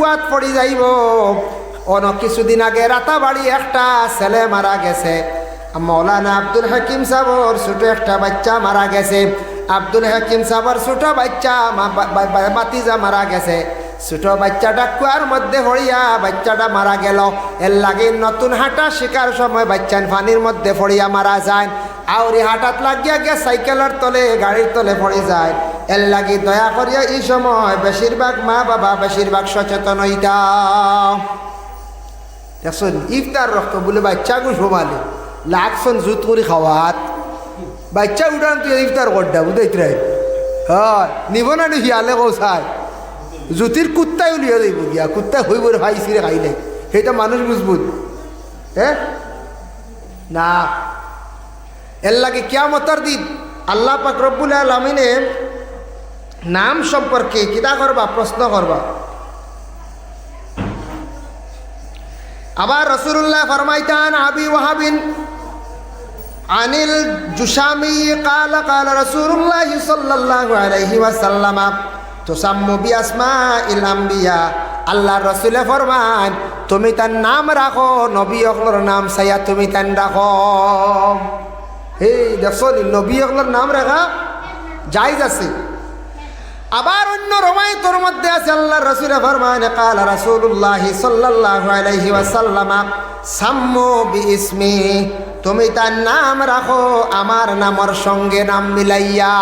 কুয়াত পড়ি যাইব। অনেক কিছুদিন আগে রাতাবাড়ি একটা ছেলে মারা গেছে। মৌলানা আব্দুল হাকিম সাহর ছোট একটা বাচ্চা মারা গেছে। আব্দুল হাকিম সাহর ছোট বাচ্চা বাতিজা মারা গেছে। ছোট বাচ্চাটা কুয়ার মধ্যে হড়িয়া বাচ্চাটা মারা গেল। এর লাগে নতুন হাঁটা শেখার সময় বাচ্চান পানির মধ্যে পড়িয়া মারা যায়। আউরি হাঁটাত লাগিয়া গিয়া সাইকেলের তলে গাড়ির তলে পড়ে যায়। এর লাগি দয়া করিয়া এই সময় বেশিরভাগ মা বাবা বেশিরভাগ সচেতন হইতা। দেখুন ইফতার রক্ত বলে বাচ্চা গু সোমালে লাগছন জুত করে খাওয়াত বাচ্চা উঠান তুই ইফতার করডা বুঝাইত রে। হ্যাঁ নিব না নি শিয়ালে কৌসায় জ্যোতির কুত্তাই উলিয়া যাইব গিয়া কুত্তা হইব ভাই সিরে খাইলে সেইটা মানুষ বুঝবুত। হ্যাঁ না এর লাগে কিয়ামতের দিন আল্লাহ পাক রব্বুল আলামিনে নাম সম্পর্কে কিতা করবা প্রশ্ন করবা। আবার রাসূলুল্লাহ ফরমাইতান আবি ওয়াহাবিন আনিল জুশামি ক্বালা ক্বালা রাসূলুল্লাহ সাল্লাল্লাহু আলাইহি ওয়াসাল্লাম তুসাম্মু বিআসমাইল আম্বিয়া। আল্লাহর রাসূলে ফরমান তুমি তার নাম রাখো, নবী হকলের নাম সাইয়া তুমি তার রাখো। হে দেখো নবী হকলের নাম রাখা জায়েজ আছে। আবার অন্য রওয়ায়াতের মধ্যে আছে আল্লাহর রাসূলে ফরমান ক্বালা রাসূলুল্লাহ সাল্লাল্লাহু আলাইহি ওয়াসাল্লাম সাম্মু বিইসমি তুমি তার নাম রাখো আমার নামের সঙ্গে নাম মিলাইয়া।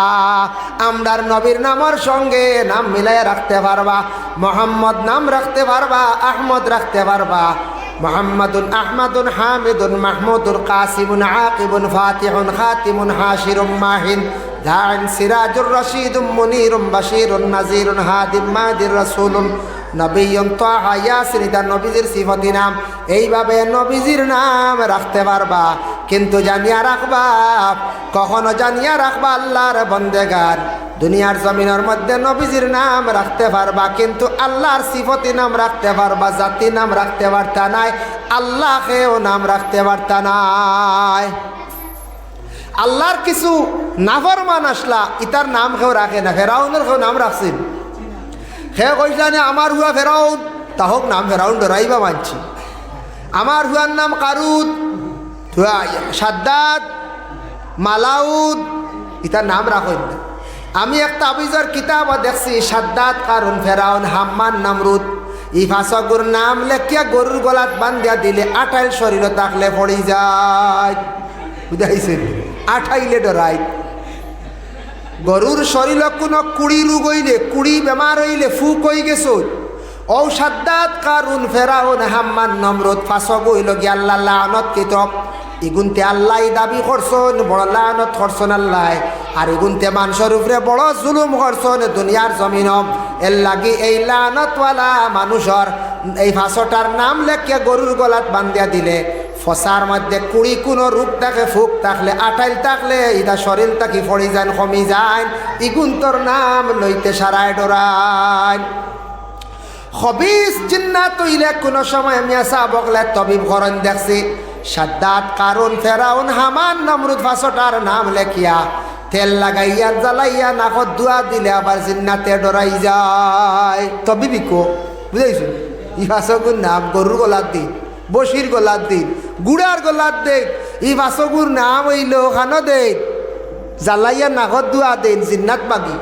আমরার নবীর নামের সঙ্গে নাম মিলাইয়া রাখতে পারবা। মোহাম্মদ নাম রাখতে পারবা, আহমদ রাখতে পারবা। মুহাম্মাদুন আহমাদুন হামিদুন মাহমুদুন কাসিমুন আকিবুন ফাতিহুন খাতিমুন হাশিরুম মাহিন দান সিরাজুর রশিদুম মুনিরুম বাশিরুন নাজিরুন হাদিম মাদির রাসূলুন নবিয়্যুন তাহা ইয়াসিন। এটা নবীজির সিফতি নাম। এইভাবে নবীজির নাম রাখতে পারবা। কিন্তু জানিয়া রাখবা, কখনো জানিয়া রাখবা আল্লাহর বন্দেগার দুনিয়ার জমিনের মধ্যে নবীজির নাম রাখতে পারবা, কিন্তু আল্লাহর সিফতি নাম রাখতে পারবা, জাতি নাম রাখতে পারতা নাই, আল্লাহকেও নাম রাখতে পারতা নাই। আল্লাহর কিছু নাফরমান আসলা ইতার নাম কেউ রাখে না। ফেরাউনের কেউ নাম রাখছেন, সে কইসলা নে আমার হুয়া ফেরাউন, তাহক নাম ফেরাউন ডরাইবা মানছি। আমার হুয়ার নাম কারুদ, সাদ্দাদ, মালাউদ, ইতার নাম রাখেন না। আমি একটা আবিজর কিতাব দেখছি সাদ্দাদ, কারুন, ফেরাউন, হাম্মান, নামরুদ ই ফাঁসগুর নাম লেখিয়া গরুর গলাত বান্ধিয়া দিলে আঠাইল শরীর থাকলে পড়ি যায়। বুঝাইছেন? আঠাইলে ডরাই। গরুর শরীর কোনো কুড়ি রোগ হইলে, কুড়ি বেমার হইলে ফুক হয়ে গেছ। ও সাদ্দাত, কারুন, ফেরাউন, হাম্মান, নমরুদ ফাঁসগ হইল গিয়ে আল্লাহ লানত কিতব। ইগুনতে আল্লাহ দাবি করছন বড় লানত করছন আল্লাহ, আর ইগুনতে মানুষের উপরে বড় জুলুম করছন দুনিয়ার জমিন। এর লাগি এই লানতওয়ালা মানুষের এই ফাঁসটার নাম লেখিয়া গরুর গলাত বান্ধিয়া দিলে ফসার মধ্যে কুড়ি কোনো রূপ থাকে, ফুক থাকলে, আঠাইল থাকলে ইটা শরীর থাকি ফড়ি যান, কমি যায়। ইগুন্তর নাম লইতে সারায় ডরায়। খবিস জিন্নাত তৈলে কোনো সময় আমি আসা বকলে তবিব করেন দেখছি সাদ্দাত, কারুন, ফেরাউন, হামান, নমরুদ ফাঁসটার নাম লেখিয়া তেল লাগাইয়া জ্বালাইয়া নাকত দুয়া দিলে আবার জিন্নাতে ডরাই যায়। তবিবিকো বুঝাইছো? ই ফাঁসগুর নাম গরুর গলার দিন, বসির গলার দিন, গুড়ার গলার দিন। ই ফাঁসগুর নাম হইল খানো দেন জ্বালাইয়া নাকত দুয়া দেন জিন্নাত বাগি।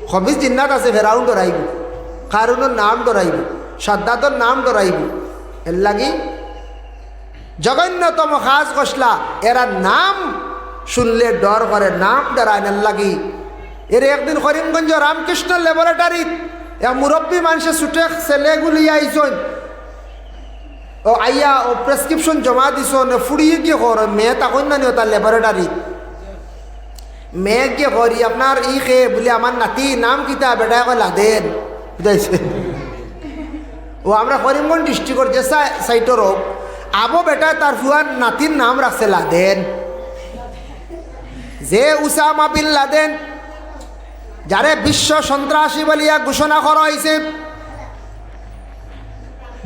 খবিস জিন্নাত আছে, ফেরাউন ডরাইব, কারুনের নাম ডরাইব, সাদ্দাতর নাম ডরাইব। এর লাগি জঘন্যতম খাস গসলা এরা নাম শুনলে ডর করে, নাম ডরায়। এর লাগি এর একদিন করিমগঞ্জ রামকৃষ্ণ ল্যাবরেটরিত মুরব্বী মানুষের ছুটে ছেলেগুলি আইসন, ও আইয়া ও প্রেসক্রিপশন জমা দিস ফুড়িয়ে গিয়ে কর মেয়ে তখন না নিও তার ল্যাবরেটরিত। মেয়ে গিয়ে করি আপনার ই খে বলে আমার নাতি নাম কিতা বেটা কয় লাদেন। বুঝাইছে? ও আমরা করিমগঞ্জ ডিস্ট্রিক্টর যে সাইটর হোক আবো বেটা তার ফুয়ার নাতির নাম রাখছে লাদেন। যে উসামা বিন লাদেন যারে বিশ্ব সন্ত্রাসী বলিয়া ঘোষণা করা হয়েছে,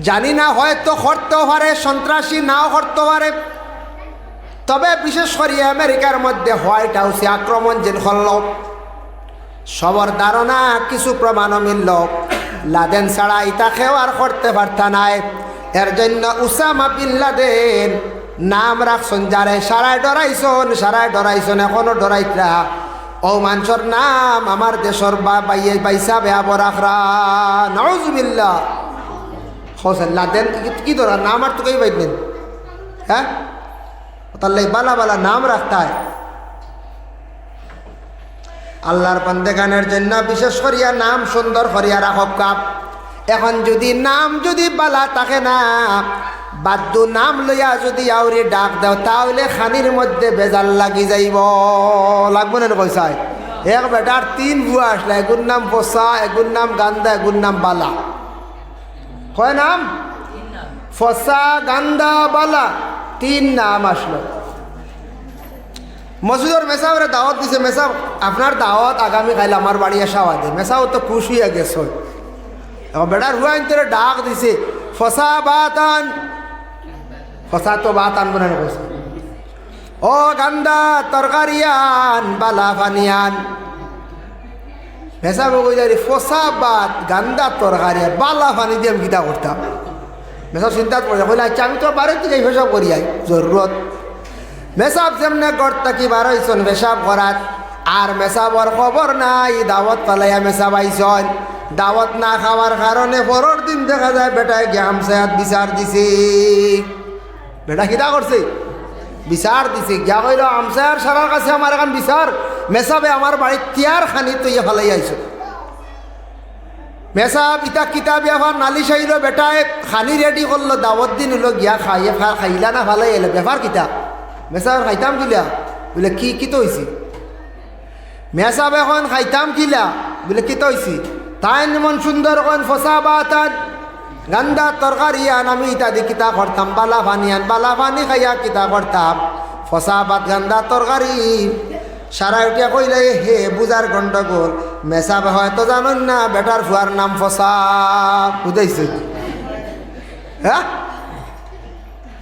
জানি না হয়তো করতেও পারে, সন্ত্রাসী নাও করতে পারে, তবে বিশেষ করে আমেরিকার মধ্যে হোয়াইট হাউসে আক্রমণ যেন করল সবার ধারণা কিছু প্রমাণ মিলল লাদেন ছাড়া ইতা খেও আর করতে পারতা নাই। এর জন্য উসামা বিন লাদেন নাম রাখছন যারে সারায় ডরাইছন এখনো ডরাইতরা। ও মানুষের নাম আমার দেশের বাইসা বেয়া বরাখরা নাউজুবিল্লাহ। হোসেন লাদেন কি ধরা নাম আর তোকেই বাইতেন, হ্যাঁ তাহলে বালা বালা নাম রাখতে হয়। আল্লাহর বান্দেগানের জন্য বিশেষ করিয়া নাম সুন্দর করিয়া রাখব কাপ। এখন যদি নাম যদি বালা থাকে না, বাদ্য নাম লইয়া যদি আউরি ডাক দাও তাহলে খানির মধ্যে বেজাল লাগি যাইব, লাগবো না কইসাই। এক বেটার 3 বুয়া আসলে, এগুর নাম ফসা, এগুর নাম গান্দা, এগুর নাম বালা। কয় নাম? ফসা, গান্দা, বালা, 3 নাম আসলো। মসজিদের মেসাবরে দাওয়াত দিছে, মেসাব আপনার দাওয়াত আগামীকাল আমার বাড়ি আসা দে। মেসাও তো খুশি হয়ে গেছে। এখন বেটার হুয়াইন তোরে ডাক দিছে, ফসা বাত আন। ফসা তো বাত আনবো না কইছে। ও গান্দা তরকারি আন, বালা পানি আন। মেসাব কই যাই ফসা বাত, গান্দা তরকারি, বালা পানি দিয়ে আমি গীতা করতাম। মেসাব চিন্তা করে কইলে আচ্ছা আমি তো বাড়ির থেকে হিসাব করি আই জরুরত। মেসাব যেমনে গড়তা কি বার হইছন পেশাব করাত, আর মেসাবর খবর নাই। দাওয়াত পালাইয়া মেসাব আইছন, দাওয়াত না খাওয়ার কারণে পরের দিন দেখা যায় বেটায় গামছায়াত বিচার দিছে। বেটা কিতা করছে? বিচার দিছে। গিয়া কইল আমসায়ার সারার কাছে আমার এখন বিচার, মেসাবে আমার বাড়ির তিয়ার খানি তুই ফালাই আইছ। মেসাব ইতা কিতাব আবার নালিশ আইল, বেটায় খানি রেডি করলো, দাওয়াত দিন হলো, গিয়া খাইলা না ফালাই এলো। ব্যাপার কিতা? মেসাব খাইতাম কিলা? বলে কি তো হয়েছি? মেসাব এখন খাইতাম কিলা? বলে কি তো হয়েছি? তাই মন সুন্দর এখন ফসা বাতান, গান্দা তরকারি আন, আমি ইত্যাদি কিতা করতাম, বালা পানি আন, বালা পানি খাইয়া কিতা করতাম, ফসা বাত গান্দা তরকারি। সারা উঠিয়া কইলে হে বুঝার গন্ডগোল, মেসাব হয়তো জানেন না বেটার ফুয়ার নাম ফসা। বুঝাইছে? হ্যাঁ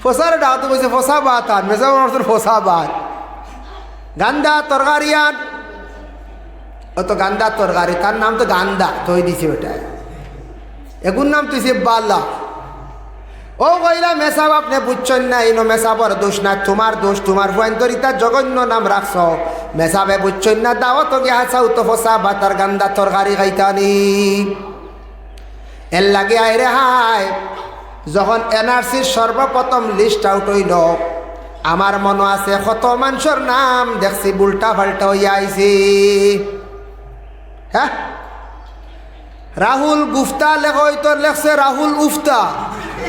ফসার ডাক তো বলছে ফসা বাত আন, মেসাব ফসা বাত। গান্দা তরকারি আন, ও তো গান্দা তরকারি, তার নাম তো গান্দা তৈ দিছে ওটায়। এগুর নাম তুইছে বালা। ও কইলা মেসাব আপনি বুঝছেন না, ইনো মেসাবর দোষ না, তোমার দোষ। তোমার ফুয়ান্তরিতা জঘন্য নাম রাখছ, মেসাবে বুঝছেন না। দাওয়াত গিয়া হাসাও তো ফসা বাতার গান্দা তরকারি খাইতানি। এর লাগে আইরে হায়, যখন এনআরসির সর্বপ্রথম লিস্ট আউট হইল, আমার মনে আছে কত মানুষের নাম দেখছি উল্টা পাল্টা হইয়া আইছে। হ্যাঁ রাহুল গুফতা লেখই তো লেখছে রাহুল উফতা।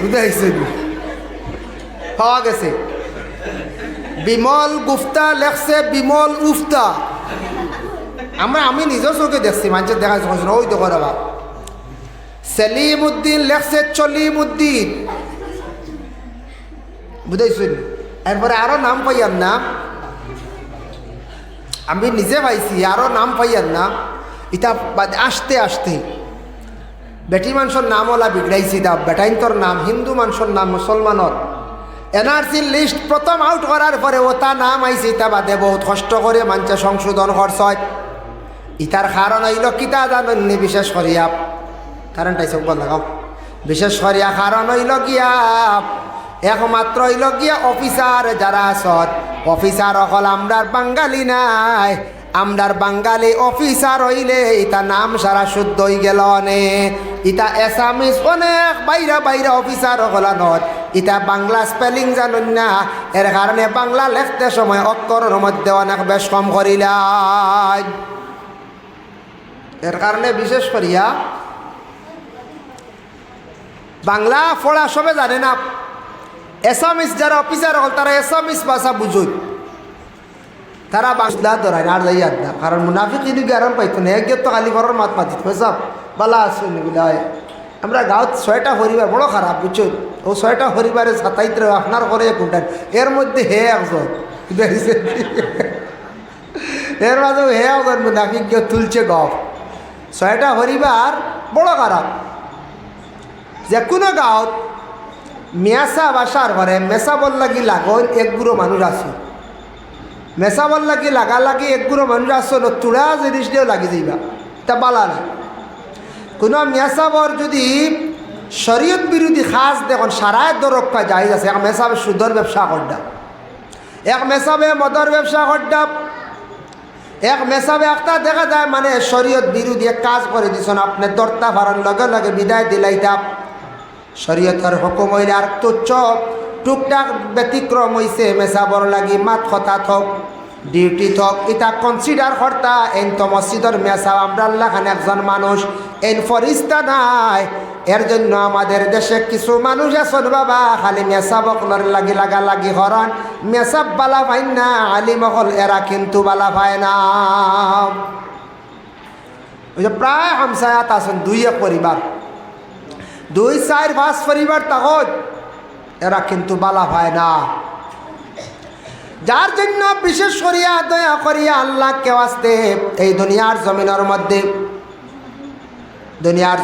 বুঝাইছে? পাওয়া গেছে। বিমল গুফতা লেখছে বিমল উফতা। আমি নিজের চোখে দেখছি, মানুষের দেখা যাচ্ছে ওই তো করা। সেলিম উদ্দিন লেখছে চলিম উদ্দিন। বুঝাইছেন? এরপরে আরো নাম পাইয়ার না, আমি নিজে পাইছি, আরো নাম পাইয়ার না। ইটা আসতে আসতে বেটি মানুষের নাম ওলা বিগড়াইছি। তা বেটাইন্তর নাম, হিন্দু মানুষের নাম মুসলমানের। এনআরসির লিস্ট প্রথম আউট করার পরে ওটা নাম আইছে, ইটা বাদে বহুত কষ্ট করে মানুষে সংশোধন করছ। ইটার কারণ হইল কিতা জানেন? বিশেষ করিয়া কারণটাই চোখ বল লাগাও। বিশেষ করিয়া কারণ হইল গিয়া একমাত্র হইল গিয়া অফিসার যারা আসত, অফিসার অকল আমরার বাঙালি নাই। আমরার বাঙালি অফিসার হইলে ইতা নাম সারা শুদ্ধ হয়ে গেল নে। ইতা এসামিস অনেক বাইরা অফিসার হলানত, ইতা বাংলা স্পেলিং জানুন না। এর কারণে বাংলা লেখতে সময় অক্ষরের মধ্যে অনেক বেশ কম করিলাম। এর কারণে বিশেষ করিয়া বাংলা পড়া সবে জানে না। এসামিস যারা অফিসার হল তারা এসামিস ভাষা বুঝুন, তারা বাংলা ধরায় আর যাই আর না। কারণ মুনাফিক ইদিকে আরাম পাইতো না, একজন তো খালি ঘরের মাত মাতিত সব বালা আসুন এগুলা। আমরা গাঁত 6টা পরিবার বড় খারাপ বুঝুন। ও 6টা পরিবারে 27 আপনার করে কোনটা, এর মধ্যে হে একজন, এর মাঝে হে একজন মুনাফিক কেউ তুলছে গপ। 6টা পরিবার বড় খারাপ। যে কোনো গাঁত মেয়াসা বাসার ঘরে মেসাবল লাগি লাগন এক গুঁড়ো মানুষ আছে, মেসাবল লাগি লাগালাগি এক গুঁড়ো মানুষ আসো, তুড়া জিনিস দিয়েও লাগি যাইবা, তা বালা না। কোনো মেসাবর যদি শরীয়ত বিরোধী খাস দেখুন সারায় দরক্ষা জায়েজ আছে। এক মেসাবে সুদর ব্যবসা করডা, এক মেসাবে মদর ব্যবসা করডা, এক মেসাবে একটা দেখা যায় মানে শরীয়ত বিরোধী এক কাজ করে দিছেন, আপনি দরতা ভাড়ার লগে লগে বিদায় দিলাইতাম। শরীয়তের হুকুম হইলে আর তুচ্ছ টুকটাক ব্যতিক্রম হইছে মেসাবর লাগি মাত কথা থক ডিউটি থক এটা কনসিডার কর্তা এন তো মসজিদের মেসাব আমরা আল্লাহ খান একজন মানুষ এন ফরিস্তা নাই। এর জন্য আমাদের দেশে কিছু মানুষ আছেন বাবা খালি মেসাবকলর লাগি লাগালাগি হরণ, মেসাব বালা পাই না, আলিমহল এরা কিন্তু বালা পায় না। ওই যে প্রায় হামসায়াত আছেন দুই এক পরিবার, 2-4-5 পরিবার তখন এরা কিন্তু বালা পায় না। যার জন্য বিশেষ করিয়া দয়া করিয়া আল্লাহ কে আসতে এই দুনিয়ার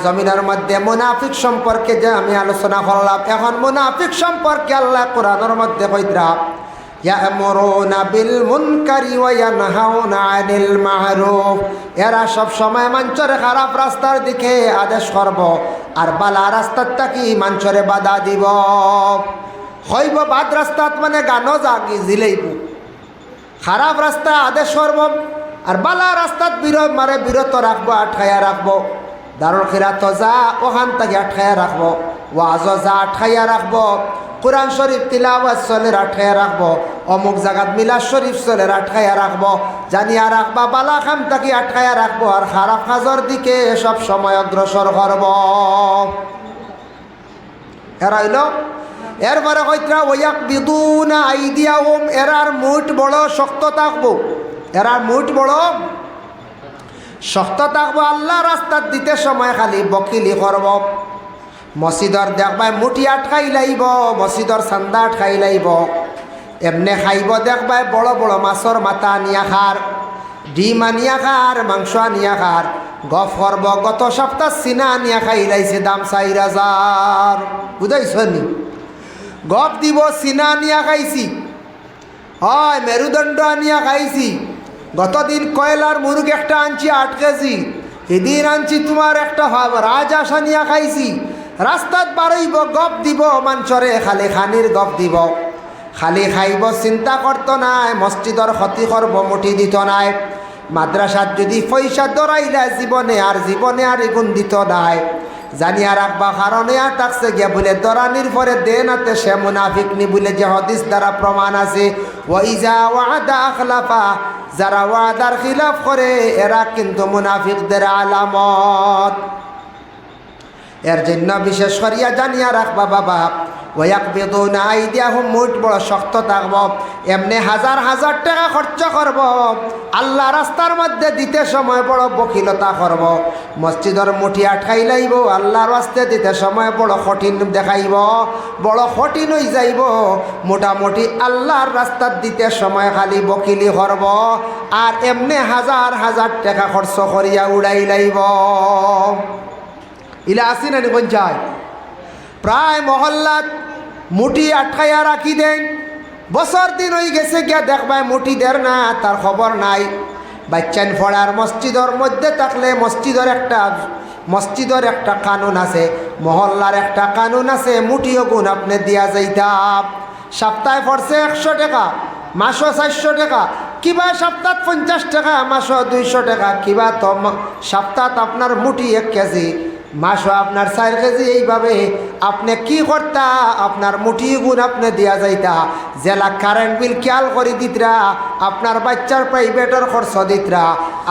জমিনের মধ্যে মুনাফিক সম্পর্কে যে আমি আলোচনা করলাম, এখন মুনাফিক সম্পর্কে আল্লাহ কোরআনের মধ্যে কইরা ইয়ামুরুনা বিল মুনকারি ওয়া ইয়ানহাউনা আনিল মা'রুফ, এরা সব সময় মানুষের খারাপ রাস্তার দিকে আদেশ করব আর বালা রাস্তার থাকি মানুষের বাধা দিব। হইব বাদ রাস্তাত মানে গানো জাগি জিলেইব, খারাপ রাস্তা আদেশ করব আর বালা রাস্তাত বিরত রাখবো, আটকাইয়া রাখবো। দারুল খিরাত যা ওখান থেকে আটকাইয়া রাখবো, ওয়াজ যা আটকাইয়া রাখবো, কুরআন শরীফ তিলাওয়াত চলের আটকাইয়া রাখবো, অমুক জায়গাত মিলাদ শরীফ চলের আটকাইয়া রাখবো, জানিয়া রাখবা বালা খাম থাকি আটকাইয়া রাখবো আর খারাপ কাজের দিকে সব সময় অগ্রসর করব। এরা হইল এরপরে কইত্রা ওয়াকবিদুনা আইদিয়াহুম, এরার মুঠ বড় শক্ত থাকবো, এরার মুঠ বড় শক্ত থাকবো। আল্লাহ রাস্তার দিতে সময় খালি বকিলি করব। মসজিদর দেখবাই মুঠি আটকাই লাইব, মসজিদর চান্দা আটকাই লাইব। এমনে খাইব দেখবাই বড় বড় মাছর মাথা আনিয়া খার, ডিম আনিয়া খার, মাংস আনিয়া খার। গফ করব গত সপ্তাহ চিনা আনিয়া খাই লাইছে দাম 4,000, বুঝাইছ নি? গপ দিব চিনা আনিয়া খাইছি, হয় মেরুদণ্ড আনিয়া খাইছি। গতদিন কয়লার মুরগ একটা আনছি 8 কেজি, এদিন আনছি তোমার একটা রাজহাঁস আনিয়া খাইছি। রাস্তাত বাড়াইব গপ দিব মাঞ্চরে, খালি খানির গপ দিব, খালি খাইব চিন্তা করত নাই, মসজিদর ক্ষতি করব মুঠি দিত নাই। মাদ্রাসাত যদি পয়সা দরাইলা জীবনে আর এগুন দিত নাই। জানিয়া রাখবা কারণে আর তাকছে গিয়া বলে দরানির পরে দেনাতে সে মুনাফিক নি বলে যে হাদিস দ্বারা প্রমাণ আছে। ওয়াইজা ওয়াদা আখলাফা, যারা ওয়াদার খিলাফ করে এরা কিন্তু মুনাফিকদের আলামত। এর জন্য বিশেষ করিয়া জানিয়া রাখবা বাবা ওয়াকবিদুনা আইদিয়াহুম, মুঠ বড় শক্ত থাকব। এমনি হাজার হাজার টাকা খরচ করব, আল্লাহ রাস্তার মধ্যে দিতে সময় বড় বকিলতা করব। মসজিদের মুঠি আটকাই লাইব, আল্লাহর রাস্তে দিতে সময় বড় কঠিন দেখাইব, বড় কঠিন হয়ে যাইব। মোটামুটি আল্লাহর রাস্তার দিতে সময় খালি বকিলি করব আর এমনি হাজার হাজার টাকা খরচ করিয়া উড়াই লাইব। ইলা আসি না কোন যায় প্রায় মহল্লাত মুঠি আটকাইয়া রাখি দেন, বছর দিন হয়ে গেছে গিয়া দেখবায় মুঠি দের না, তার খবর নাই। বাচ্চান ফড়ার মসজিদের মধ্যে থাকলে মসজিদের একটা কানুন আছে, মহল্লার একটা কানুন আছে, মুঠিও গুণ আপনি দিয়া যাইতাম। সপ্তাহে পড়ছে 100 টাকা, মাসও 400 টাকা, কিবা সপ্তাহ 50 টাকা, মাসও 200 টাকা, কিবা তো সপ্তাহ আপনার মুঠি 1 কেজি, মাসও আপনার 4 কেজি। এইভাবে আপনি কি করতা, আপনার মুঠি গুণ আপনি দিয়া যাইতা। জেলা কারেন্ট বিল খেয়াল করে দিতরা, আপনার বাচ্চার প্রাইভেটের খরচ দিতরা,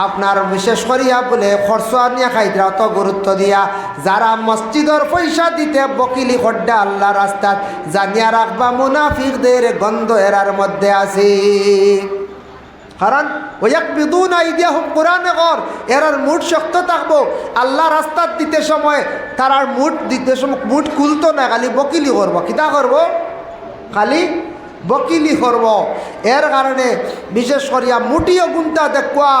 আপনার বিশেষ করিয়া বলে খরচ আনিয়া খাইতরা অত গুরুত্ব দিয়া। যারা মসজিদের পয়সা দিতে বকিলি খড্ডা আল্লাহ রাস্তাত, জানিয়া রাখবা মুনাফিকদের গন্ধ এরার মধ্যে আছে। কারণ ওয়াকবিদুনা আইদিয়াহুম, কোরআনে কর এরার মুঠ শক্ত থাকবো। আল্লাহ রাস্তার দিতে সময় তারার মুঠ দিতে সময় মুঠ খুলতো না, খালি বকিলি করবো। কিতা করবো? খালি বকিলি করব। এর কারণে বিশেষ করিয়া মুঠিও গুনতা দেখবা,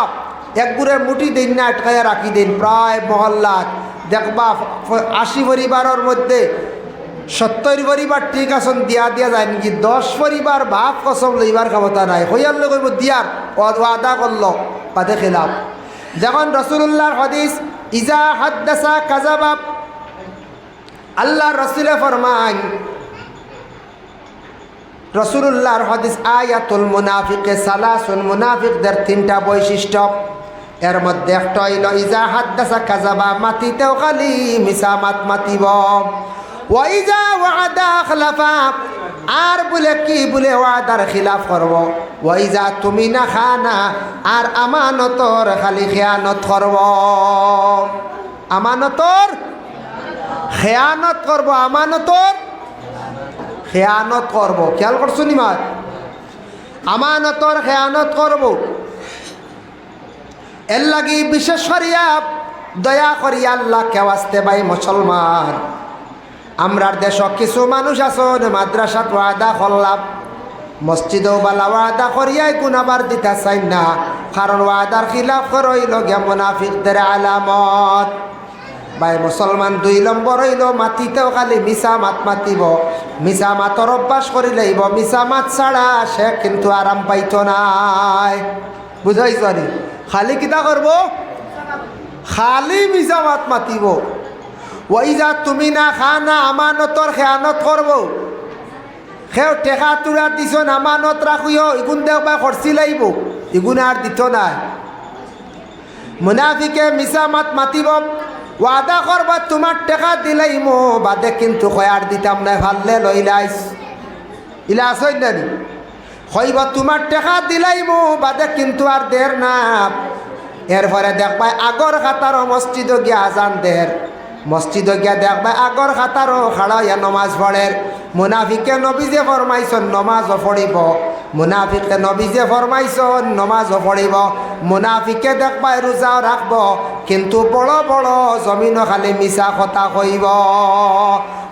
একগুড়ে মুঠি দিন না আটকাইয়া রাখি দিন। প্রায় মহল্লাত দেখবা 80 পরিবারের মধ্যে 70 পরিবার ঠিক আছেন দিয়া যায় নাকি, 10 পরিবার ভাব কসম লইবার ক্ষমতা নাই। হইয়ার কইব দিয়ার ওয়াদা করলো পাতে খেলাম। যখন রাসূলুল্লাহর হাদিস ইজা হাদ্দাসা কাযাবা। আল্লাহ রসুলে ফরমান, রসুলুল্লাহর হাদিস, আয়াতুল মুনাফিকে সালাসুন, মুনাফিকদের তিনটা বৈশিষ্ট্য, এর মধ্যে একটা হইল ইজা হাদ্দাসা কাযাবা, মাতিতেও খালি মিছামাত মাতিব। ওয়া ইজা ওয়াদা আখলাফা, আর বলে কি বলে ওয়াদার খিলাফ করব। ওয়া ইজা তুমিনা খানা, আর আমানতর খালি খেয়ানত করব। আমানতর খেয়ানত করব, আমানতর খেয়ানত করব। খেয়াল করছো নি মার? আমানতর খেয়ানত করব। এর লাগি বিশেষ করিয়া দয়া করিয়া আল্লাহ কেউ আসতে ভাই মুসলমান, আমরার দেশ কিছু মানুষ আছেন মাদ্রাসাত ওয়াদা করলাম, মসজিদেও বালা ওয়াদা করিয়াই গুনাবার দিতে চাই না, কারণ ওয়াদার খিলাফ করইল গিয়া মুনাফিকদের আলামত। ভাই মুসলমান 2 নম্বর হইল মাতিতেও খালি মিছা মাত মাতিব। মিছা মাতর অভ্যাস করি লইব, মিছা মাত ছাড়া সে কিন্তু আরাম পাইত নাই। বুঝাইছ নি? খালি কিতা করব? খালি মিছা মাত মাতিব। ওইজা তুমি না খানা, আমানতর খেয়ানত করব। সেও টেকা তুরা দিছ, আমানত রাখিও, ইগুন দেখবা খরচি লাইব, ইগুন আর দিত নাই। মুনাফিকে মিছা মাত মাতিব, ওয়াদা করবা তোমার টেকা দিলাইমো, বাদে কিন্তু কয়ার দিতাম না, ভাললে লইলাইস। ইলা আসই না নি? কইব তোমার টেকা দিলাইমো, বাদে কিন্তু আর দের না। এরপরে দেখবা আগর খাতারও মসজিদ গিয়া আজান দের, মসজিদ গিয়া দেখবা আগর খাতারও খাড়াইয়া নমাজ পড়ের। মুনাফিকে নবীজে ফরমাইছন নমাজও পড়িব, মুনাফিকে নবীজে ফরমাইছন নমাজও পড়িব। মুনাফিকে দেখবা রোজাও রাখব, কিন্তু বড় বড় জমিনও খালি মিছা কথা কইব।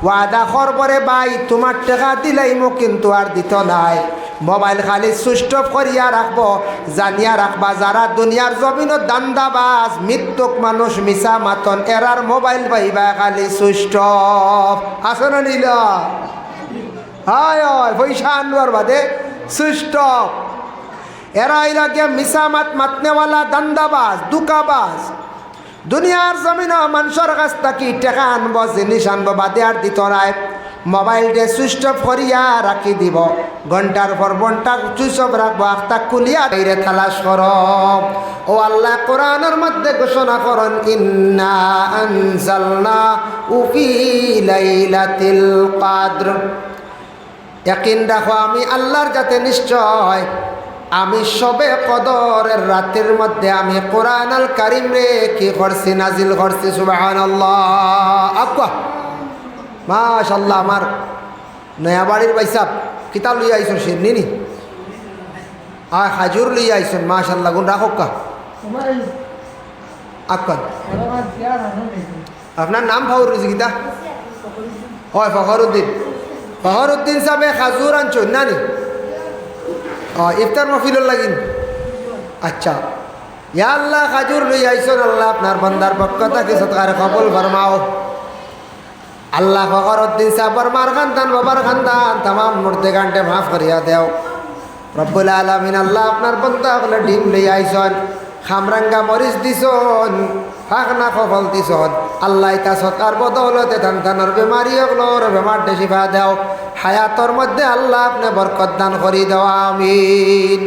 ওয়াদা করবরে ভাই তোমার টাকা দিলাইমো, কিন্তু আর দিত নাই। মোবাইল খালি সুইচ অফ করিয়া রাখব, জানিয়া রাখবা যারা দুনিয়ার জমিনও দান্দাবাজ মৃত্যুক মানুষ মিছা মাতন, এরার মোবাইল পাইবা খালি সুইচ অফ। আসো না নিল? হায় হয় পয়সা আনবার বাদে সুইচ অফ। এরা ইলাকে মিছা মাত মাতনেওয়ালা দান্দাবাজ, দুকাবাজ। দুনিয়ার জমিন মানুষের কাছ থাকি টেকা আনব, জিনিস আনব, বাদে আর দিত নাই। মোবাইলটা সুইচ অফ করিয়া রাখি দিব, ঘন্টার পর ঘন্টা সুইচ অফ রাখবো, আখটা খুলিয়া বাইরে তালাশ কর। ও আল্লাহ কোরআনের মধ্যে ঘোষণা করেন, ইন্না আনজালনাহু ফি লাইলাতিল কদর। ইয়াকিন রাখো আমি আল্লাহর যাতে নিশ্চয় আমি সবে কদরের রাতের মধ্যে আমি কোরআনুল কারীম রে কি করছি, নাজিল করছি। সুবহানাল্লাহ। আব্বা মাশাআল্লাহ, আমার নয়া বাড়ির বাইসাব কিতা লইয়া আইসুন শিরনি খাজুর লইয়া আইসুন। মাশাআল্লাহ, গুণ রাখো কা আক্কা। আপনার নাম ফাউর রয়েছে কিতা? হয় ফখরুদ্দিন। ফখরুদ্দিন সাহেবে খাজুর আনছুন নানি? ইফতার মফিলর লাগিন। আচ্ছা, ইয়া আল্লাহ খাজুর লই আইসুন, আল্লাহ আপনার বান্দার পক্ষ থেকে সৎকার কবুল ফরমাও। আল্লাহ ফখরুদ্দিন সাহেবের মার খানদান, বাবার খানদান, তামাম মুর্দে গান্ডে মাফ করিয়া দেও রব্বুল আলামিন। আল্লাহ আপনার বান্দা বলে ডিম লই আইসুন, খামরাঙ্গা মরিচ দিছন, ফাঁকনা ফল দিছন। আল্লাহ তা সৎকার বদৌলতে ধান ধানের বেমারি ওগুলোর বেমার শিফা দেও। হায়াতর মধ্যে আল্লাহ আপনি বরকত দান করি দেওয়া, আমিন।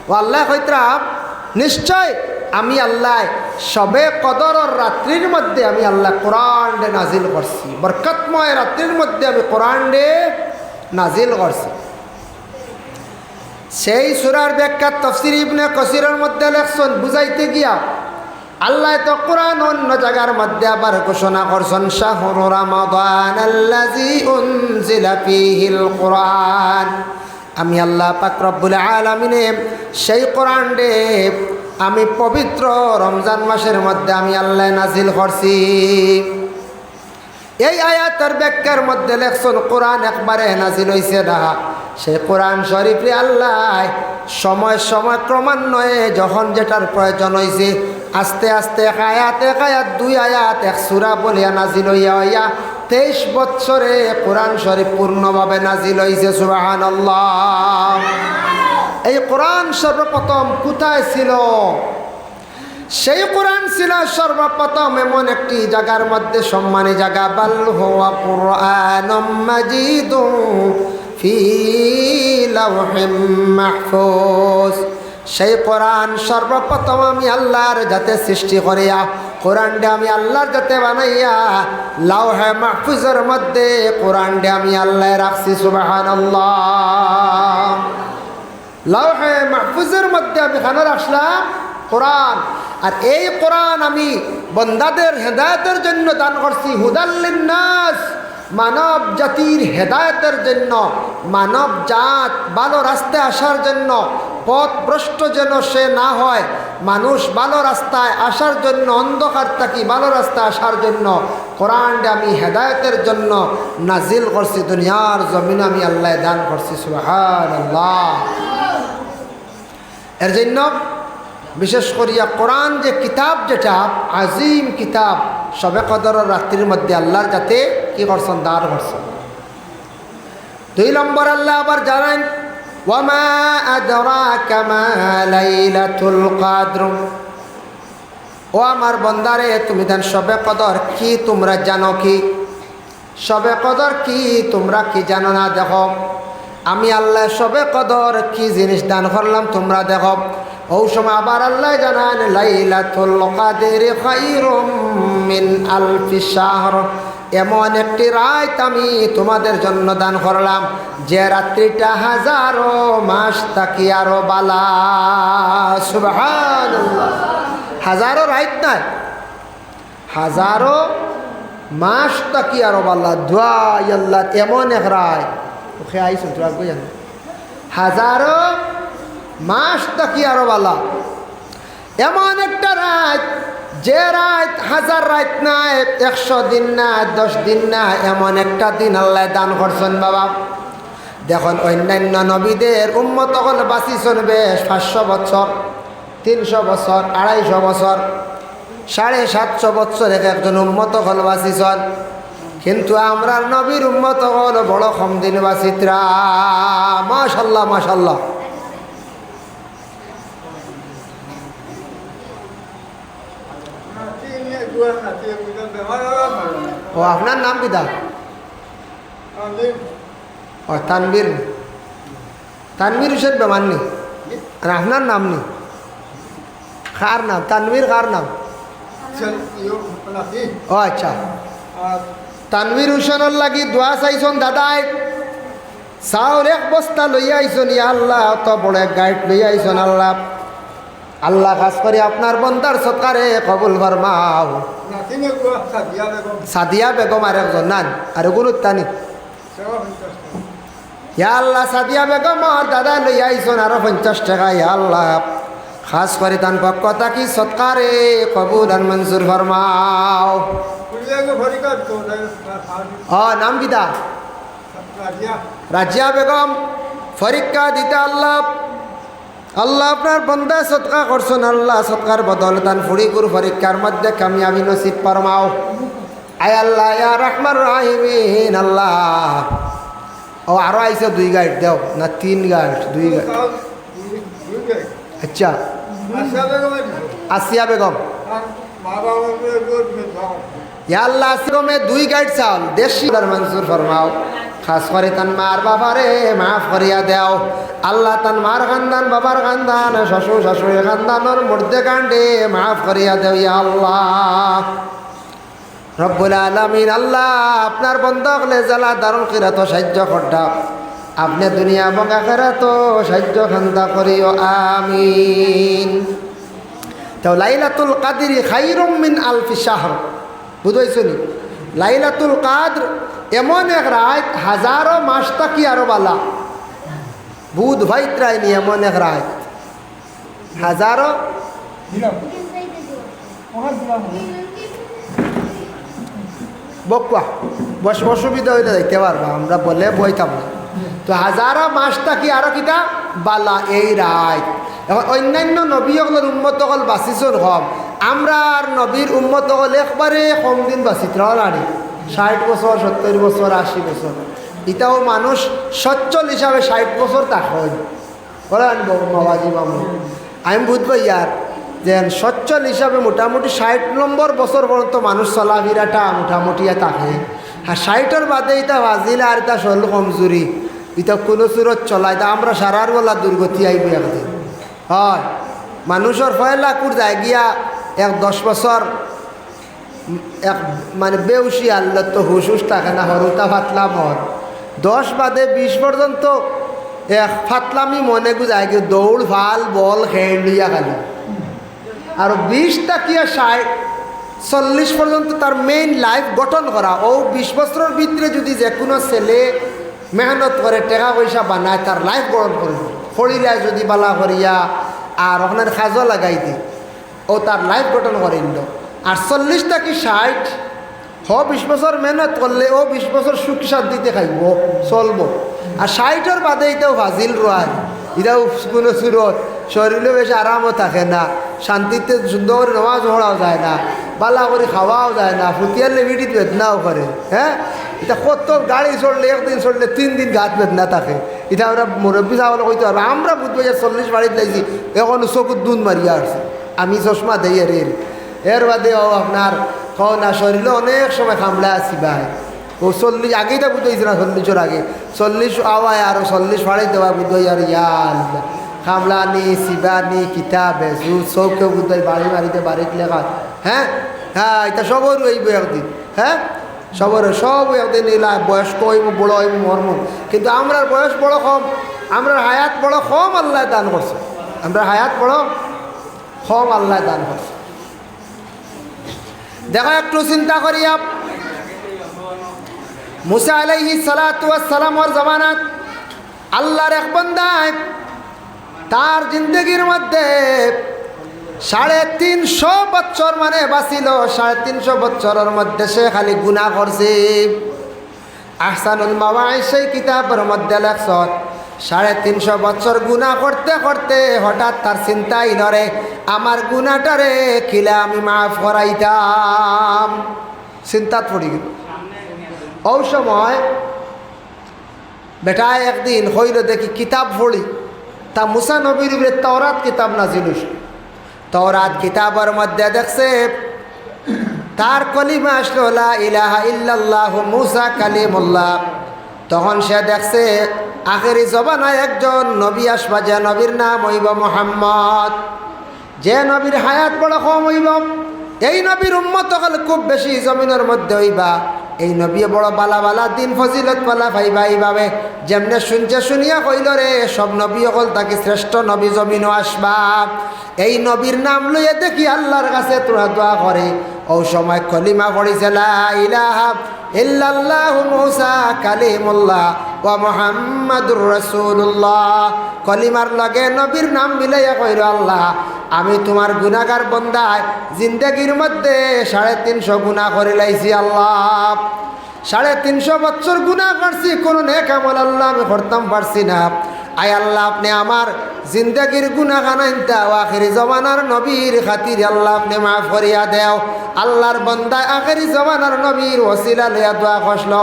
ও আল্লাহ কইতরাম নিশ্চয় আমি আল্লাহ সবে কদরের রাত্রির মধ্যে আমি আল্লাহ কোরআন ডে নাজিল করছি, বরকতময় রাত্রির মধ্যে আমি কোরআন ডে নাজিল করছি। সেই সূরার ব্যাখ্যা তাফসীর ইবনে কাসিরের মধ্যে লেখছেন, বুঝাইতে গিয়া আল্লাহ তো কোরআন অন্য জায়গার মধ্যে আবার ঘোষণা করছেন, শাহরু রমাদানাল্লাযী উনজিলা ফীহিল কুরআন। আমি আল্লাহ পাক রব্বুল আলামিন সেই কোরআন রে আমি পবিত্র রমজান মাসের মধ্যে আমি আল্লাহ নাজিল করছি। এই আয়াতের ব্যাখ্যার মধ্যে লেখছেন কোরআন একবারে নাজিল হইছে না, সেই কোরআন শরীফে আল্লাহ সময় সময় ক্রমান্বয়ে যখন যেটার প্রয়োজন হয়েছে আস্তে আস্তে এক আয়াত 2 আয়াত 1 সূরা বলিয়া নাজিল হইয়া হইয়া 23 বৎসরে কোরআন শরীফ পূর্ণভাবে নাজিল হয়েছে। সুবহানাল্লাহ। এই কোরআন সর্বপ্রথম কোথায় ছিল? সেই কোরআন ছিল সর্বপ্রথম এমন একটি জায়গার মধ্যে, সম্মানী জায়গা, বাল হুয়া কুরআনুম মাজিদুন ফি লাওহিম মাহফুজ। সেই কোরআন সর্বপ্রথম আমি আল্লাহর যাতে সৃষ্টি করিয়া, কোরআনটা আমি আল্লাহর যাতে বানাইয়া লাওহে মাহফুজের মধ্যে কোরআনটা আমি আল্লাহ রাখছি। সুবহানাল্লাহ। লাওহে মাহফুজের মধ্যে আমি কেন রাখলাম? কোরআন। আর এই কোরআন আমি বন্দাদের হেদায়েতের জন্য দান করছি, হুদাল লিন্নাস, মানব জাতির হেদায়েতের জন্য, মানব জাত ভালো রাস্তায় আসার জন্য, পথ ভ্রষ্ট যেন সে না হয়, মানুষ ভালো রাস্তায় আসার জন্য, অন্ধকার থাকি ভালো রাস্তায় আসার জন্য কোরআনটা আমি হেদায়েতের জন্য নাজিল করছি, দুনিয়ার জমিন আমি আল্লাহ দান করছি। সুবহানাল্লাহ। এর জন্য বিশেষ করিয়া কোরআন যে কিতাব, যেটা আজিম কিতাব, শবে কদরের রাত্রির মধ্যে আল্লাহর যাতে কি করছেন? দান করছেন। 2 নম্বর আল্লাহ আবার জানেন, ওয়ামা আদরাকা মা লাইলাতুল কদর। ও আমার বন্দারে, তুমি দেন শবে কদর কি তোমরা জানো কি? শবে কদর কি তোমরা কি জানো না? দেখো আমি আল্লাহ শবে কদর কি জিনিস দান করলাম তোমরা দেখো। ও সময় আবার আল্লাহ জানান, লাইলাতুল কদর খায়রুম মিন আলফি শাহর। এমন একটি রাত আমি তোমাদের জন্য দান করলাম, যে রাত্রিটা হাজারো মাস থাকি আরো বালা। সুবহানাল্লাহ। হাজারো রাত নাই, হাজারো মাস থাকি আরো বালা। দোয়া আল্লাহ এমন এক রাত ওকে আইসো তোরা বুঝেন, হাজারো মাস থাকি আরো বালা। এমন একটা রাত, যে রাত হাজার রাত নাই, 100 দিন না, 10 দিন না, এমন একটা দিন আল্লাহ দান করছেন। বাবা দেখুন, অন্যান্য নবীদের উম্মত হল বাঁচি চলবে 500 বছর, 300 বছর, 250 বছর, 750 বছর এক একজন উম্মত হল বাঁচি চল। কিন্তু আমরা নবীর উম্মত হল বড় কম দিন বাঁচিতরা। মাশাল্লাহ মাশাল্লাহ। ও আপনার নাম কিতা? ও তানবীর, তানবীর হোসেন বেমান নি? আর আপনার নাম নি? কার নাম? তানবীর কার নাম? ও আচ্ছা, তানবীর হোসেনের লাগি দোয়া চাইছন দাদাই। চাউল 1 বস্তা লইয়া আইসন, ইয়া আল্লাহ অত বড় এক গাইড লইয়া আইসন। আল্লাহ আল্লাহ খাস করে আপনার বন্দার সৎকারে কবুল ফরমাও। সাদিয়া বেগম আর একজন নান আর গুরুত্বানি, ইয়া আল্লাহ সাদিয়া বেগম আর দাদা লইয়া আইসন আরো 50 টাকা। ইয়া আল্লাহ খাস করে তান পক্ষ থাকি সৎকারে কবুল আর মঞ্জুর ফরমাও। নাম কিতা? রাজিয়া বেগম। পরীক্ষা দিতে আল্লাহ আল্লাহ আপনার বন্দা সৎকা করছেন। আল্লাহ সৎকার বদল তান ফুড়িগুর পরীক্ষার মধ্যে কামিয়াবি নসিব ফরমাও। আয় আল্লাহ ইয়া রহমান রাহিমিন। আল্লাহ ও আরো আইসে 2 গাইড দেও না 3 গাইড? 2 গাইড। আচ্ছা, আসিয়া বেগম। ইয়া আল্লাহ আসিগমে 2 গাইড চাউল দেশি মঞ্জুর ফরমাও। খাস করে তান মার বাবারে মাফ করিয়া দেও। আল্লাহ তান মার খানদান, বাবার খানদান, শ্বশুর শাশুড়ি খানদানোর মধ্যে কাণ্ডে মাফ করিয়া দেও। ইয়া আল্লাহ রব্বুল আলামিন। আল্লাহ আপনার বন্ধকলে জ্বালা দারুণ কিরাত সাহায্য করটা, আপনি দুনিয়া এবং আখিরাত সাহায্য খান্দা করিও, আমিন। তো লাইলাতুল কাদরি খায়রুম মিন আলফি শাহর, বুঝাইছো নি? লাইলাতুল কাদর এমন এক রাত হাজারো মাস থাকি আরো বালা। বুধ ভাইত্রাইনি এমন এক রাত হাজারো। বকুয়া বস অসুবিধা হইলে দেখতে পারবা, আমরা বলে বইতাম না। তো হাজারো মাস থাকি আরো কিতা বালা এই রাত। এখন অন্যান্য নবীগুলোর উম্মত হল বাঁচিছর হম, আমরা আর নবীর উম্মত হল একবারে কম দিন বাঁচিত রানি, 60 বছর, 70 বছর, 80 বছর। এটাও মানুষ সচ্ছল হিসাবে 60 বছর তাক হয় বলেন বাবাজি মামু। আমি বুঝবো ইয়ার যে সচ্ছল হিসাবে মোটামুটি 60 নম্বর বছর পর্যন্ত মানুষ চলাফেরাটা মোটামুটি থাকে। হ্যাঁ 60-এর বাদে এটা বাজিলে আর এটা শরীর কমজোরি, এটা কোনো সুরত চলায় তা আমরা সারার বেলা দুর্গতি আইব একদিন। হয় মানুষের ফয়লাকুর যায় গিয়া 10 বছর এক মানে বেউসি আল্লাহ তো হুসুস থাকে না, হরুতা ফাতলা মর 10 বাদে 20 পর্যন্ত এক ফাতলামি মনে গুজায় গিয়ে দৌড় ভাল বল খেয়ে লইয়া খালি। আর 20 টাকিয়া 60-40 পর্যন্ত তার মেইন লাইফ গঠন করা। ও 20 বছরের ভিতরে যদি যে কোনো ছেলে মেহনত করে টাকা পয়সা বানায় তার লাইফ গঠন করে ফড়িলা যদি বালা করিয়া আর ওখানে খাজো লাগাই দি ও তার লাইফ গঠন করিল। আর 40 টাকি 60 20 বছর মেহনত করলে ও 20 বছর সুখ শান্তিতে খাইব চলব। আর 60-এর বাদে এটাও ফাজিল রোয়ার, এটাও কোনো সুরত শরীরে বেশি আরামও থাকে না, শান্তিতে সুন্দর করে নামাজ পড়াও যায় না, বালা করে খাওয়াও যায় না, ফুটিয়ার লেবিটিত বেদনাও করে। হ্যাঁ এটা কত গাড়ি চললে 1 দিন চললে 3 দিন গাছ বেদনা থাকে। এটা আমরা মুরব্বী সাহলে কইতে পারবো। আমরা বুঝবো যে 40 বাড়িতে লাইছি এখন চকুর দুধ মারিয়া আসছে, আমি চশমা দেই এর বাদে ও আপনার কও না শরীরে অনেক সময় খামলা আছি ভাই। ও 40 আগেই তো বুঝতেছি না, 40-এর আগে 40 আওয়ায় আরো 40 ফাড়াই দেওয়া বুঝই আর ইয়াল খামলানি সিবানি কিতাবে চৌকে বুঝাই বাড়ি মারিতে বাড়িতে লেখা। হ্যাঁ হ্যাঁ এটা সবর হইব একদিন। হ্যাঁ সবর সব একদিন এলা বয়স্ক হইব বড় হইব মর্ম। কিন্তু আমরা বয়স বড় কম, আমরা হায়াত বড় কম আল্লাহ দান করছে, আমরা হায়াত বড় কম আল্লাহ দান করছে। দেখো একটু চিন্তা করিয়া মুসা আলাইহিস সালাতু ওয়াস সালামের জামানাত আল্লাহর এক বান্দায় তার জিন্দগির মধ্যে 350 বছর মানে বাঁচিল। 350 বছরের মধ্যে সে খালি গুনাহ করছে। আহসানুল মাওয়াইজ সেই কিতাবের মধ্যে লেখছেন 350 বছর গুনাহ করতে করতে হঠাৎ তার চিন্তা আইল রে আমার গুনাহটারে কিলা আমি মাফ করাইতাম। চিন্তাত পড়ি গেল। ও সময় বেটা একদিন হইল দেখি কিতাব পড়ি, তা মুসা নবীর উপরে তাওরাত কিতাব নাজিল হইছে। তাওরাত কিতাবের মধ্যে দেখছে তার কলিমা আসলো লা ইলাহা ইল্লাল্লাহু মুসা কালিমুল্লাহ। তখন সে দেখছে আখেরি জবানায় একজন নবী আসবা, যে নবীর নাম হইব মুহাম্মদ, যে নবীর হায়াত বড় কম হইব। এই নবীর উম্মত হল খুব বেশি জমিনের মধ্যে হইবা। এই নবী বড় বালা বালা দিন ফজিলত পালা ভাইবা। এইভাবে যেমনে শুনছে শুনিয়া কইল রে সব নবী হল তাকে শ্রেষ্ঠ নবী জমিনও আসবা। এই নবীর নাম লইয়া দেখি আল্লাহর কাছে তোরা দোয়া করে। ও সময় কলিমা পড়িছে লা ইলাহা ইল্লাল্লাহু মুসা কালিমুল্লাহ ওয়া মুহাম্মাদুর রাসূলুল্লাহ। কলিমার লগে নবীর নাম মিলাইয়া কইল আল্লাহ আমি তোমার গুনাহগার বান্দায় জিন্দেগির মধ্যে 350 গুনাহ করে লাইছি। আল্লাহ 350 বছর গুনাহ করছি, কোনো নেক আমল আল্লাহ আমি করতাম পারছি না। আয় আল্লাহ আপনি আমার জিন্দেগির গুনাহ খানাইতা আখেরি জমানার নবীর খাতির আল্লাহ আপনি মাফ করিয়া দেও। আল্লাহর বান্দা আখেরি জমানার নবীর ওসিলা লইয়া দোয়া করল,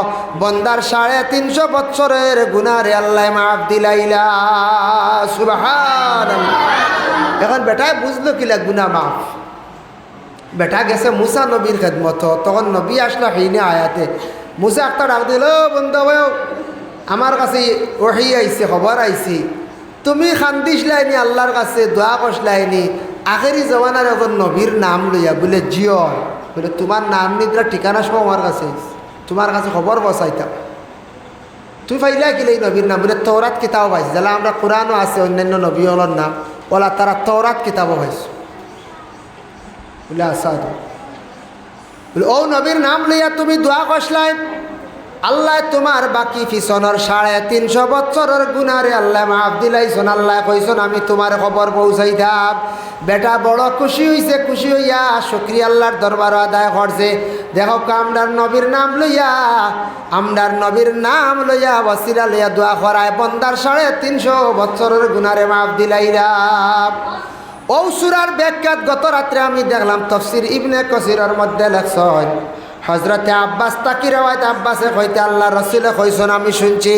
বান্দার 350 বছরের গুনাহ রে আল্লাহ মাফ দিলাইলা। সুবহানাল্লাহ। এখন বেটায় বুঝলো কিলা গুনাহ মাফ। বেটা গেছে মুসা নবীর খেদমত, তখন নবী আসলো হিনে আয়াতে। মুসা একটা ডাক দিল, বন্ধু আমার কাছে ওহি আইছে, খবর আইছি তুমি খান্দিস লাইনি আল্লাহর কাছে দোয়া করলাইনি আখেরি জমানার এখন নবীর নাম লইয়া। বলে জিও, বলে তোমার নাম নিদ্রা ঠিকানা সব আমার কাছে, তোমার কাছে খবর বসাইতাম। তুই পাইলা কিলে এই নবীর নাম? বলে তওরাত কিতাব পাইছি, যারা আমরা কোরআনও আছে অন্যান্য নবী হলর নাম, বলা তারা তওরাত কিতাবও পাইছে। বলে আচ্ছা, বলে ও নবীর নাম লইয়া তুমি দোয়া করলাই, আল্লাহ তোমার বাকি পিছনের 350 বছরের গুনারে আল্লাহ মাফ দিলাইছন। আল্লাহ কইছন আমি তোমার খবর পৌঁছাইতাম। বেটা বড় খুশি হইছে, খুশি হইয়া শুকরিয়া আল্লাহর দরবার আদায় করছে। দেখো আমরার নবীর নাম লইয়া ওসিলা লইয়া দোয়া করায় বন্দার 350 বছরের গুনারে মাফ দিলাইলাম। ও সূরার ব্যাখ্যাত গত রাত্রে আমি দেখলাম তাফসীর ইবনে কাসিরের মধ্যে লেখছেন হযরতে আব্বাস তাকি রওয়ায়াত আব্বাসে কইতে আল্লাহ রাসূলে কইছেন আমি শুনছি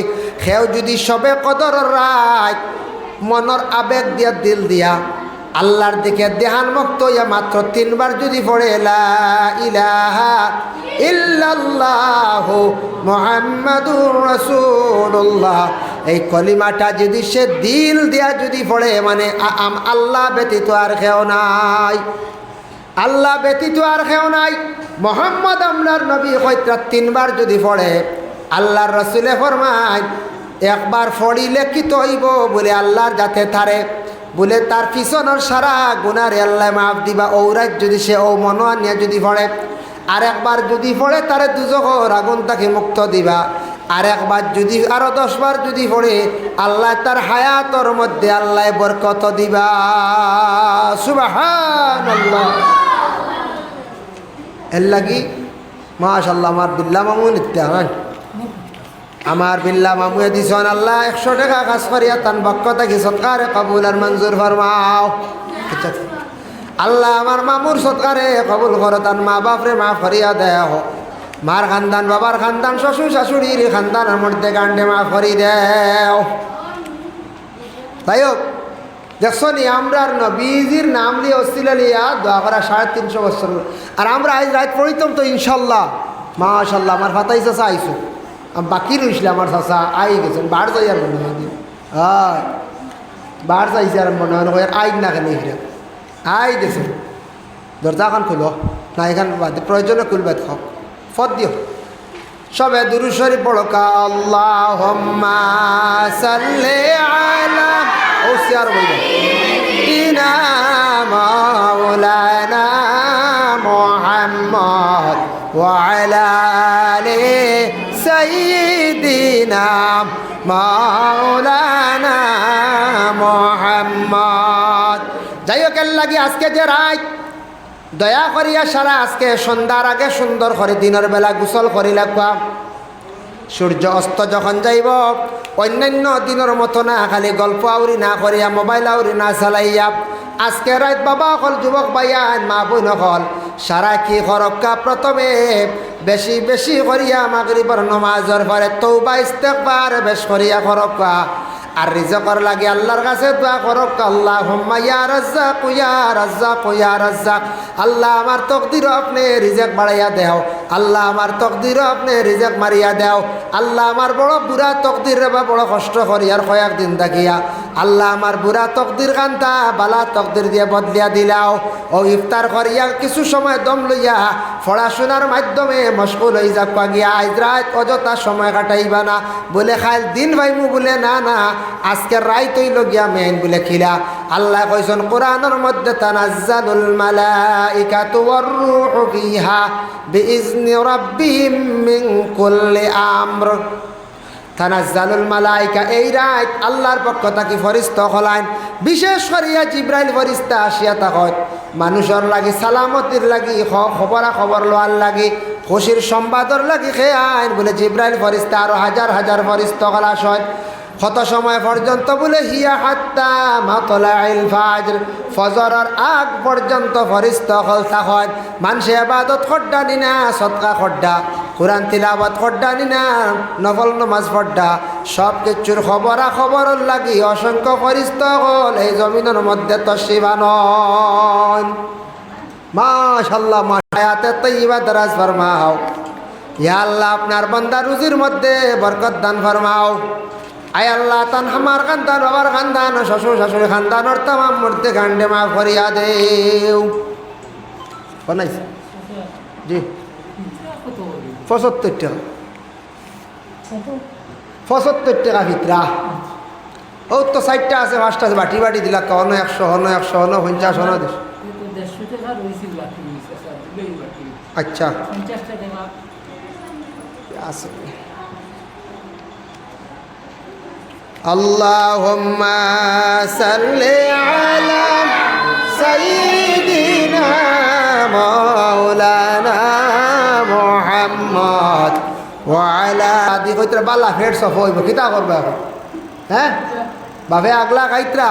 কেউ যদি সবে কদরের রাত মনের আবেগ দিয়া দিল দিয়া আল্লাহর দিকে দেহান মুক্ত হইয়া মাত্র 3 বার যদি পড়ে লা ইলাহা ইল্লাল্লাহু মুহাম্মাদুর রাসূলুল্লাহ, এই কলিমাটা যদি সে দিল দিয়া যদি পড়ে, মানে আল্লাহ ব্যতীত আর কেউ নাই, আল্লাহ ব্যতীত আর কেউ নাই, মোহাম্মদ আমরার নবী হয়তো 3 বার যদি পড়ে, আল্লাহর রসুলে ফরমায় একবার পড়িলে কি তো হইব বলে আল্লাহর যাতে তারে বলে তার পিছনের সারা গুনারে আল্লাহ মাফ দিবা। ঔরাত যদি সে ও মনোয়া নিয়ে যদি পড়ে, আর একবার যদি পড়ে তারে দুজখর আগুন তাকে মুক্ত দিবা। আর একবার যদি আরো 10 বার যদি পড়ে, আল্লাহ তার হায়াতর মধ্যে আল্লাহ বরকত দিবা। সুবহানাল্লাহ। এর লাগি মাশাআল্লাহ আমার বিল্লাহ মামুন ইত্যাহান, আমার বিল্লাহ মামুয়ে দিছন আল্লাহ 100 টাকা কাজ করিয়া তান বক্ক থাকি সৎকারে কবুল আর মঞ্জুর ফরমাও। আল্লাহ আমার মামুর সৎকারে কবুল করো, তান মা বাপরে মাফ করিয়া দেও, মার খানদান বাবার খানদান শ্বশুর শাশুড়ির খানদানের মধ্যে গান্ডে মাফ করি দেও। তাই হোক দেখছি আমরার নবীজির নাম লিয়ে অস্তিলা লিয়া দোয়া করা 350 বছর, আর আমরা আজ রাত পড়িতাম তো ইনশাল্লাহ মাশাল্লাহ। আমার ফাতাই চাষা আইসো, বাকি রইছিল আমার চাষা আই গেছেন, বার যাই আর মনে হয় হয় বার যাইছে আর মনে হয় আই না কেন আই গেছেন। দরজা খান খুলো না, এখান প্রয়োজনে খুলবে খাও ফত দিও। সবে দুরূদ শরীফ পড়ো কা আল্লাহুম্মা সাল্লি আলা ও সিয়ার বইল ইনা মাওলানা মুহাম্মদ ওয়া আলা আলি সাইয়্যিদিনা মাওলানা মুহাম্মদ। যাই হোক লাগি আজকে যে রাত দয়া করিয়া সারা আজকে সন্ধ্যার আগে সুন্দর করে দিনের বেলা গোসল করি লাগবা। সূর্য অস্ত যখন যাইব অন্যান্য দিনের মতো না খালি গল্প আউরি না করিয়া মোবাইল আউরি না চালাইয়া আজকে রাত বাবা হল যুবক ভাইয়ান মা বোন হল সারা কি খরক্কা প্রথমে বেশি বেশি করিয়া মাগরিবের নামাজের পরে তওবা ইস্তেগফার বেশ করিয়া খরক্কা। আর রিজকের লাগে আল্লাহর কাছে দোয়া করক, আল্লাহুম্মা ইয়া রাজ্জাক ইয়া রাজ্জাক ইয়া রাজ্জাক। আল্লাহ আমার তকদির আপনি রিজক বাড়াইয়া দেও, আল্লাহ আমার তকদির আপনি রিজক মারিয়া দেও। আল্লাহ আমার বড় বুড়া তকদির বা বড় কষ্ট করিয়ার কয়েক দিন থাকিয়া আল্লাহ আমার বুড়া তকদির কান্তা বালা তকদির দিয়ে বদলিয়া দিলাও। ও ইফতার করিয়া কিছু সময় দম লইয়া পড়াশোনার মাধ্যমে মশগুল হয়ে যাক গিয়া আজ রাত অযথা সময় কাটাইবা না বলে খাইল দিন ভাইমু বলে না না আজকের রাত হইল গিয়া মেন বলে খিলা। আল্লাহ কইছেন কোরআনের মধ্যে তানাজ্জালুল মালাইকাতু ওয়ার রূহু ফিহা বিইজনি রাব্বিহিম মিন কুল্লি আমর। তানাজ্জালুল মালাইকা এই রাত আল্লাহর পক্ষ থেকে ফেরেশতা হলাইন, বিশেষ করিয়া জিবরাইল ফেরেশতা আসিয়া থাকত মানুষের লাগি সালামতির লাগি খবরা খবর লোয়ার লাগি খুশির সংবাদর লাগি খেয়াইন বলে জিবরাইল ফেরেশতা আরো হাজার হাজার ফেরেশতা হলা হয়। কত সময় পর্যন্ত বলে হিয়া হাত্তা মাতলাইল ফাজর, ফজরের আগ পর্যন্ত ফেরেশতা হল থাকত। মানুষে ইবাদত করডানি না, সদকা করডা, কোরআন তিলাওয়াত করডানি না, নফল নামাজ পড়ডা, সব কিছুর খবরা খবর লাগি অসংখ্য ফেরেশতা হল এই জমিনের মধ্যে তশরিফ আনন। মাশাআল্লাহ মাশাআতে তাইয়্যিবা দারাজ ফরমাও। ইয়া আল্লাহ আপনার বান্দা রুজির মধ্যে বরকত দান ফরমাও। আয় আল্লাহ তান আমার খানদান বাবার খানদান শ্বশুর শাশুড়ি খানদানোর তামাম মধ্যে গান্ডে মাফ করিয়া দেও। বানাইছে জি 75 টাকা 75 টাকা ভিতরা। ও তো 60টা আছে 5টা আছে বাটি বাটি দিলা কখনো 100 হনো 100 হনো 50 হনো 150 টাকা রইছিল বাকি আচ্ছা আছে। আল্লাহুম্মা সাল্লি আলা সাইয়্যিদিনা মাওলানা মুহাম্মদ ওয়া আলা আদি কইত্রা বালা ফের সফ হইব কিতা করবা এখন হ্যাঁ বাবে আগলা কাইত্রা